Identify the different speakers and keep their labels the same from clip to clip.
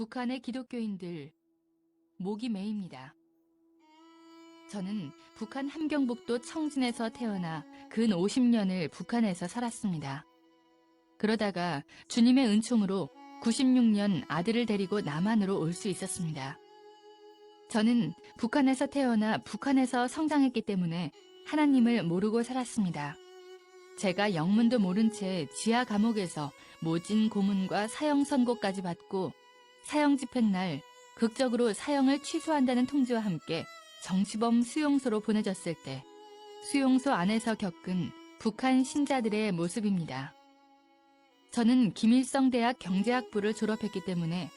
Speaker 1: 북한의 기독교인들 목이 메입니다. 저는 북한 함경북도 청진에서 태어나 근 50년을 북한에서 살았습니다. 그러다가 주님의 은총으로 96년 아들을 데리고 남한으로 올 수 있었습니다. 저는 북한에서 태어나 북한에서 성장했기 때문에 하나님을 모르고 살았습니다. 제가 영문도 모른 채 지하 감옥에서 모진 고문과 사형 선고까지 받고 사형 집행날 극적으로 사형을 취소한다는 통지와 함께 정치범 수용소로 보내졌을 때 수용소 안에서 겪은 북한 신자들의 모습입니다. 저는 김일성대학 경제학부를 졸업했기 때문에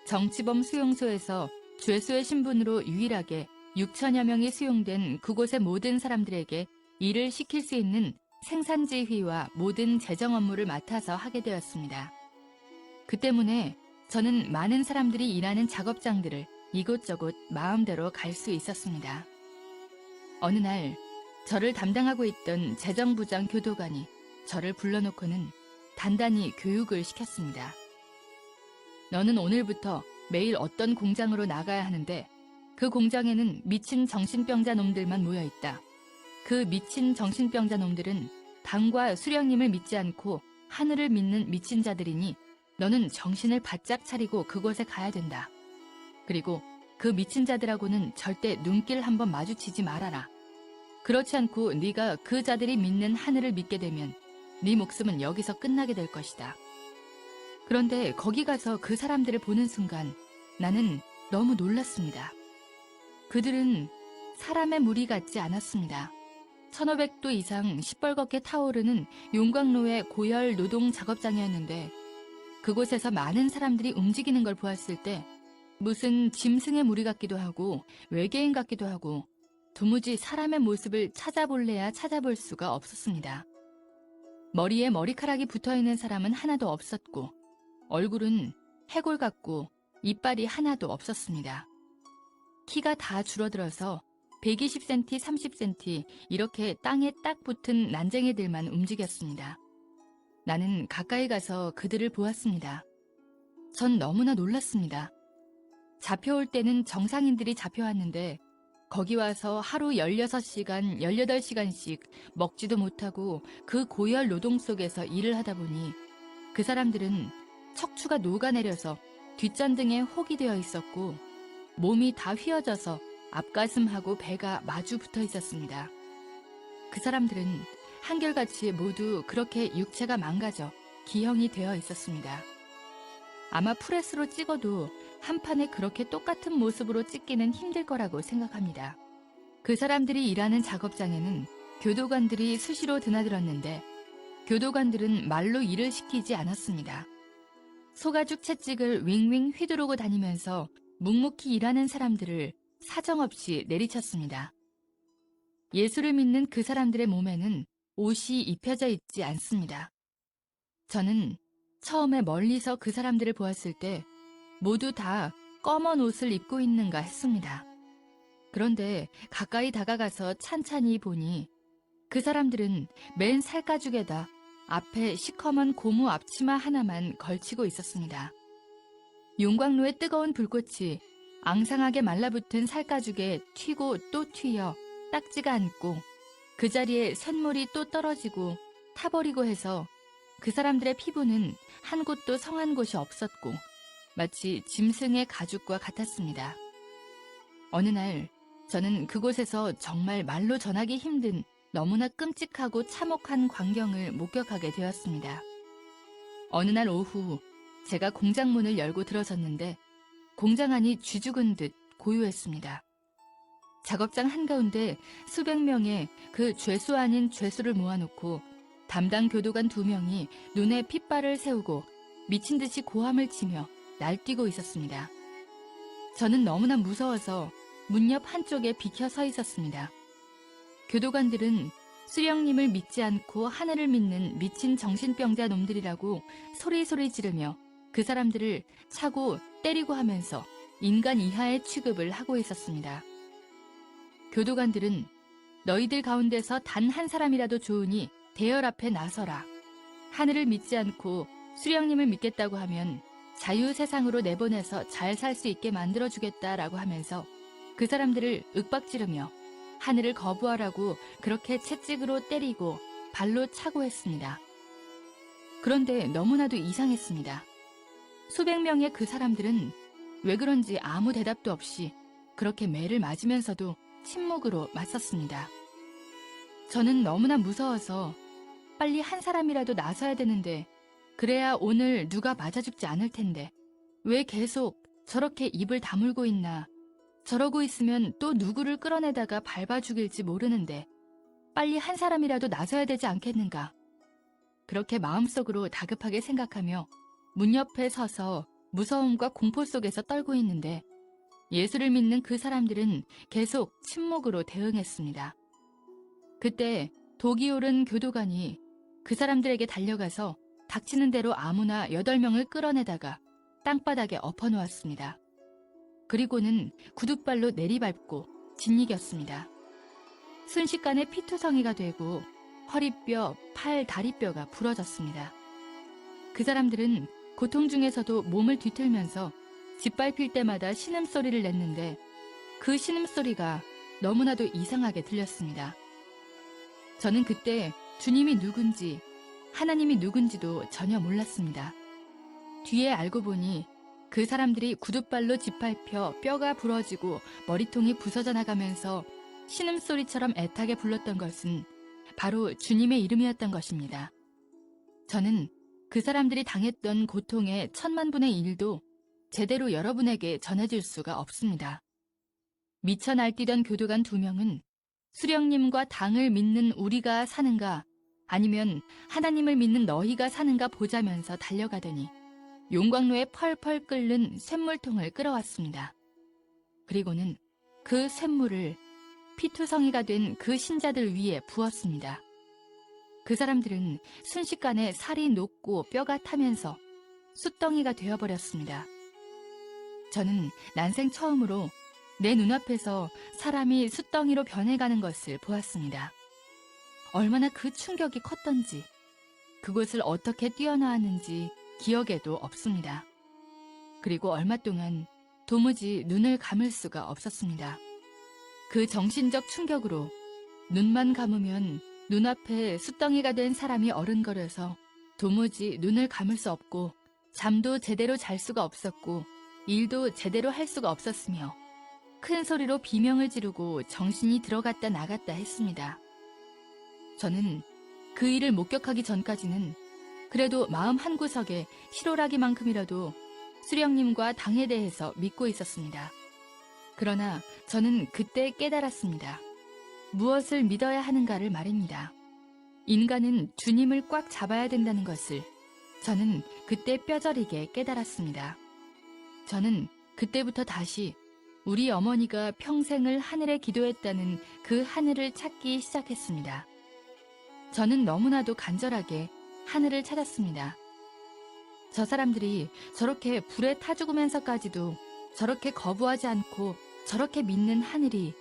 Speaker 1: 정치범 수용소에서 죄수의 신분으로 유일하게 6천여 명이 수용된 그곳의 모든 사람들에게 일을 시킬 수 있는 생산지휘와 모든 재정 업무를 맡아서 하게 되었습니다. 그 때문에 저는 많은 사람들이 일하는 작업장들을 이곳저곳 마음대로 갈 수 있었습니다. 어느 날 저를 담당하고 있던 재정부장 교도관이 저를 불러놓고는 단단히 교육을 시켰습니다. 너는 오늘부터 매일 어떤 공장으로 나가야 하는데 그 공장에는 미친 정신병자 놈들만 모여있다. 그 미친 정신병자 놈들은 당과 수령님을 믿지 않고 하늘을 믿는 미친 자들이니 너는 정신을 바짝 차리고 그곳에 가야 된다. 그리고 그 미친 자들하고는 절대 눈길 한번 마주치지 말아라. 그렇지 않고 네가 그 자들이 믿는 하늘을 믿게 되면 네 목숨은 여기서 끝나게 될 것이다. 그런데 거기 가서 그 사람들을 보는 순간 나는 너무 놀랐습니다. 그들은 사람의 무리 같지 않았습니다. 1500도 이상 시뻘겋게 타오르는 용광로의 고열 노동 작업장이었는데 그곳에서 많은 사람들이 움직이는 걸 보았을 때 무슨 짐승의 무리 같기도 하고 외계인 같기도 하고 도무지 사람의 모습을 찾아볼래야 찾아볼 수가 없었습니다. 머리에 머리카락이 붙어있는 사람은 하나도 없었고 얼굴은 해골 같고 이빨이 하나도 없었습니다. 키가 다 줄어들어서 120cm, 30cm 이렇게 땅에 딱 붙은 난쟁이들만 움직였습니다. 나는 가까이 가서 그들을 보았습니다. 전 너무나 놀랐습니다. 잡혀올 때는 정상인들이 잡혀왔는데 거기 와서 하루 16시간, 18시간씩 먹지도 못하고 그 고열 노동 속에서 일을 하다 보니 그 사람들은 척추가 녹아내려서 뒷전등에 혹이 되어 있었고 몸이 다 휘어져서 앞가슴하고 배가 마주 붙어 있었습니다. 그 사람들은 한결같이 모두 그렇게 육체가 망가져 기형이 되어 있었습니다. 아마 프레스로 찍어도 한 판에 그렇게 똑같은 모습으로 찍기는 힘들 거라고 생각합니다. 그 사람들이 일하는 작업장에는 교도관들이 수시로 드나들었는데 교도관들은 말로 일을 시키지 않았습니다. 소가죽 채찍을 윙윙 휘두르고 다니면서 묵묵히 일하는 사람들을 사정없이 내리쳤습니다. 예수를 믿는 그 사람들의 몸에는 옷이 입혀져 있지 않습니다. 저는 처음에 멀리서 그 사람들을 보았을 때 모두 다 검은 옷을 입고 있는가 했습니다. 그런데 가까이 다가가서 찬찬히 보니 그 사람들은 맨 살가죽에다 앞에 시커먼 고무 앞치마 하나만 걸치고 있었습니다. 용광로의 뜨거운 불꽃이 앙상하게 말라붙은 살가죽에 튀고 또 튀어 딱지가 않고 그 자리에 쇳물이 또 떨어지고 타버리고 해서 그 사람들의 피부는 한 곳도 성한 곳이 없었고 마치 짐승의 가죽과 같았습니다. 어느 날 저는 그곳에서 정말 말로 전하기 힘든 너무나 끔찍하고 참혹한 광경을 목격하게 되었습니다. 어느 날 오후 제가 공장 문을 열고 들어섰는데 공장 안이 쥐죽은 듯 고요했습니다. 작업장 한가운데 수백 명의 그 죄수 아닌 죄수를 모아놓고 담당 교도관 2명이 눈에 핏발을 세우고 미친 듯이 고함을 치며 날뛰고 있었습니다. 저는 너무나 무서워서 문 옆 한쪽에 비켜 서 있었습니다. 교도관들은 수령님을 믿지 않고 하늘을 믿는 미친 정신병자 놈들이라고 소리소리 지르며 그 사람들을 차고 때리고 하면서 인간 이하의 취급을 하고 있었습니다. 교도관들은 너희들 가운데서 단 한 사람이라도 좋으니 대열 앞에 나서라. 하늘을 믿지 않고 수령님을 믿겠다고 하면 자유 세상으로 내보내서 잘 살 수 있게 만들어주겠다라고 하면서 그 사람들을 윽박지르며 하늘을 거부하라고 그렇게 채찍으로 때리고 발로 차고 했습니다. 그런데 너무나도 이상했습니다. 수백 명의 그 사람들은 왜 그런지 아무 대답도 없이 그렇게 매를 맞으면서도 침묵으로 맞섰습니다. 저는 너무나 무서워서 빨리 한 사람이라도 나서야 되는데 그래야 오늘 누가 맞아 죽지 않을 텐데 왜 계속 저렇게 입을 다물고 있나. 저러고 있으면 또 누구를 끌어내다가 밟아 죽일지 모르는데 빨리 한 사람이라도 나서야 되지 않겠는가. 그렇게 마음속으로 다급하게 생각하며 문 옆에 서서 무서움과 공포 속에서 떨고 있는데 예수를 믿는 그 사람들은 계속 침묵으로 대응했습니다. 그때 독이 오른 교도관이 그 사람들에게 달려가서 닥치는 대로 아무나 8명을 끌어내다가 땅바닥에 엎어놓았습니다. 그리고는 구둣발로 내리밟고 짓이겼습니다. 순식간에 피투성이가 되고 허리뼈, 팔, 다리뼈가 부러졌습니다. 그 사람들은 고통 중에서도 몸을 뒤틀면서 짓밟힐 때마다 신음소리를 냈는데 그 신음소리가 너무나도 이상하게 들렸습니다. 저는 그때 주님이 누군지 하나님이 누군지도 전혀 몰랐습니다. 뒤에 알고 보니 그 사람들이 구둣발로 짓밟혀 뼈가 부러지고 머리통이 부서져 나가면서 신음소리처럼 애타게 불렀던 것은 바로 주님의 이름이었던 것입니다. 저는 그 사람들이 당했던 고통의 10,000,000분의 1도 제대로 여러분에게 전해줄 수가 없습니다. 미쳐 날뛰던 교도관 2명은 수령님과 당을 믿는 우리가 사는가 아니면 하나님을 믿는 너희가 사는가 보자면서 달려가더니 용광로에 펄펄 끓는 쇳물통을 끌어왔습니다. 그리고는 그 쇳물을 피투성이가 된 그 신자들 위에 부었습니다. 그 사람들은 순식간에 살이 녹고 뼈가 타면서 숯덩이가 되어버렸습니다. 저는 난생 처음으로 내 눈앞에서 사람이 숯덩이로 변해가는 것을 보았습니다. 얼마나 그 충격이 컸던지 그곳을 어떻게 뛰어나왔는지 기억에도 없습니다. 그리고 얼마 동안 도무지 눈을 감을 수가 없었습니다. 그 정신적 충격으로 눈만 감으면 눈앞에 숯덩이가 된 사람이 어른거려서 도무지 눈을 감을 수 없고 잠도 제대로 잘 수가 없었고 일도 제대로 할 수가 없었으며 큰 소리로 비명을 지르고 정신이 들어갔다 나갔다 했습니다. 저는 그 일을 목격하기 전까지는 그래도 마음 한구석에 실오라기만큼이라도 수령님과 당에 대해서 믿고 있었습니다. 그러나 저는 그때 깨달았습니다. 무엇을 믿어야 하는가를 말입니다. 인간은 주님을 꽉 잡아야 된다는 것을 저는 그때 뼈저리게 깨달았습니다. 저는 그때부터 다시 우리 어머니가 평생을 하늘에 기도했다는 그 하늘을 찾기 시작했습니다. 저는 너무나도 간절하게 하늘을 찾았습니다. 저 사람들이 저렇게 불에 타 죽으면서까지도 저렇게 거부하지 않고 저렇게 믿는 하늘이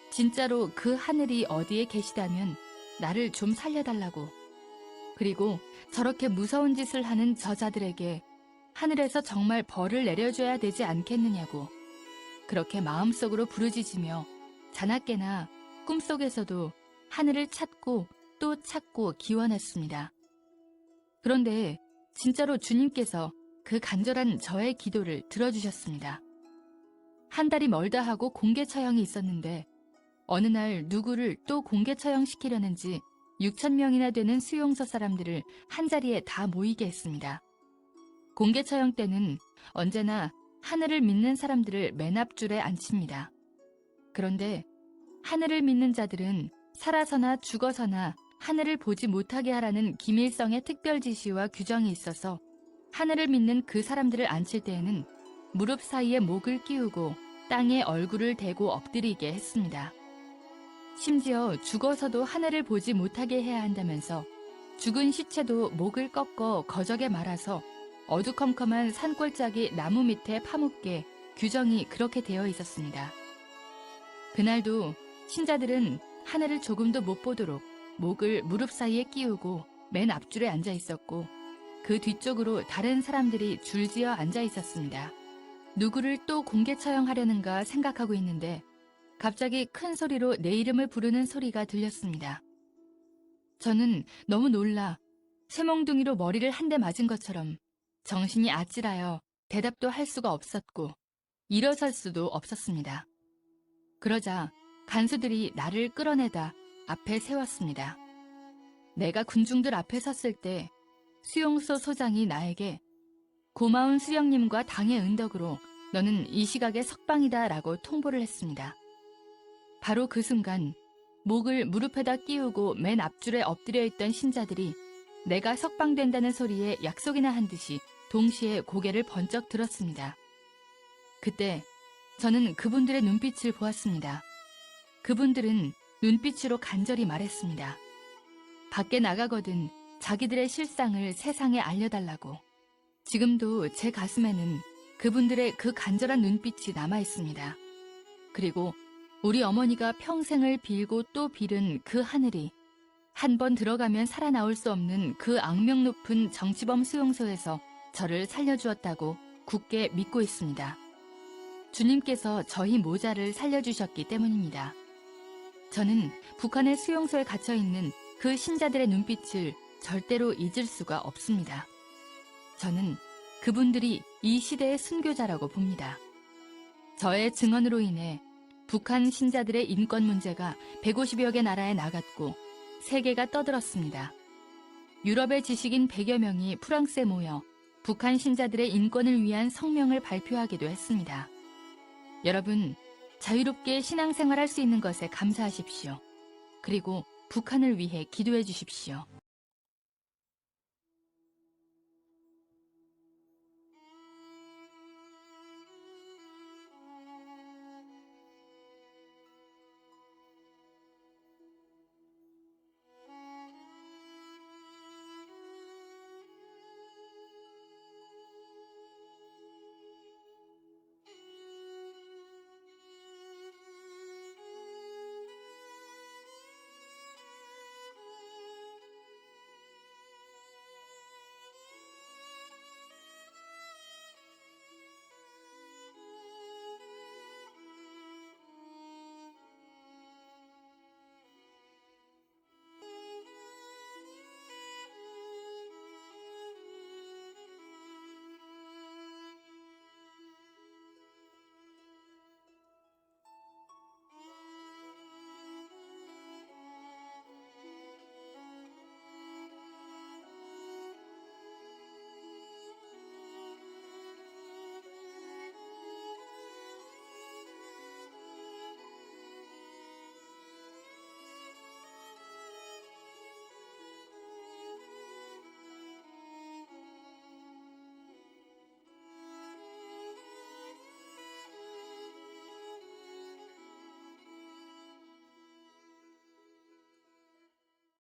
Speaker 1: 진짜로 그 하늘이 어디에 계시다면 나를 좀 살려달라고, 그리고 저렇게 무서운 짓을 하는 저자들에게 하늘에서 정말 벌을 내려줘야 되지 않겠느냐고 그렇게 마음속으로 부르짖으며 자나깨나 꿈속에서도 하늘을 찾고 또 찾고 기원했습니다. 그런데 진짜로 주님께서 그 간절한 저의 기도를 들어주셨습니다. 한 달이 멀다 하고 공개 처형이 있었는데 어느 날 누구를 또 공개 처형시키려는지 6,000명이나 되는 수용소 사람들을 한자리에 다 모이게 했습니다. 공개 처형 때는 언제나 하늘을 믿는 사람들을 맨 앞줄에 앉힙니다. 그런데 하늘을 믿는 자들은 살아서나 죽어서나 하늘을 보지 못하게 하라는 기밀성의 특별 지시와 규정이 있어서 하늘을 믿는 그 사람들을 앉힐 때에는 무릎 사이에 목을 끼우고 땅에 얼굴을 대고 엎드리게 했습니다. 심지어 죽어서도 하늘을 보지 못하게 해야 한다면서 죽은 시체도 목을 꺾어 거적에 말아서 어두컴컴한 산골짜기 나무 밑에 파묻게 규정이 그렇게 되어 있었습니다. 그날도 신자들은 하늘을 조금도 못 보도록 목을 무릎 사이에 끼우고 맨 앞줄에 앉아 있었고 그 뒤쪽으로 다른 사람들이 줄지어 앉아 있었습니다. 누구를 또 공개 처형하려는가 생각하고 있는데 갑자기 큰 소리로 내 이름을 부르는 소리가 들렸습니다. 저는 너무 놀라 쇠몽둥이로 머리를 한 대 맞은 것처럼 정신이 아찔하여 대답도 할 수가 없었고 일어설 수도 없었습니다. 그러자 간수들이 나를 끌어내다 앞에 세웠습니다. 내가 군중들 앞에 섰을 때 수용소 소장이 나에게 고마운 수령님과 당의 은덕으로 너는 이 시각에 석방이다 라고 통보를 했습니다. 바로 그 순간 목을 무릎에다 끼우고 맨 앞줄에 엎드려 있던 신자들이 내가 석방된다는 소리에 약속이나 한 듯이 동시에 고개를 번쩍 들었습니다. 그때 저는 그분들의 눈빛을 보았습니다. 그분들은 눈빛으로 간절히 말했습니다. 밖에 나가거든 자기들의 실상을 세상에 알려달라고. 지금도 제 가슴에는 그분들의 그 간절한 눈빛이 남아 있습니다. 그리고 우리 어머니가 평생을 빌고 또 빌은 그 하늘이 한 번 들어가면 살아나올 수 없는 그 악명 높은 정치범 수용소에서 저를 살려주었다고 굳게 믿고 있습니다. 주님께서 저희 모자를 살려주셨기 때문입니다. 저는 북한의 수용소에 갇혀있는 그 신자들의 눈빛을 절대로 잊을 수가 없습니다. 저는 그분들이 이 시대의 순교자라고 봅니다. 저의 증언으로 인해 북한 신자들의 인권 문제가 150여 개 나라에 나갔고 세계가 떠들었습니다. 유럽의 지식인 100여 명이 프랑스에 모여 북한 신자들의 인권을 위한 성명을 발표하기도 했습니다. 여러분, 자유롭게 신앙생활할 수 있는 것에 감사하십시오. 그리고 북한을 위해 기도해 주십시오.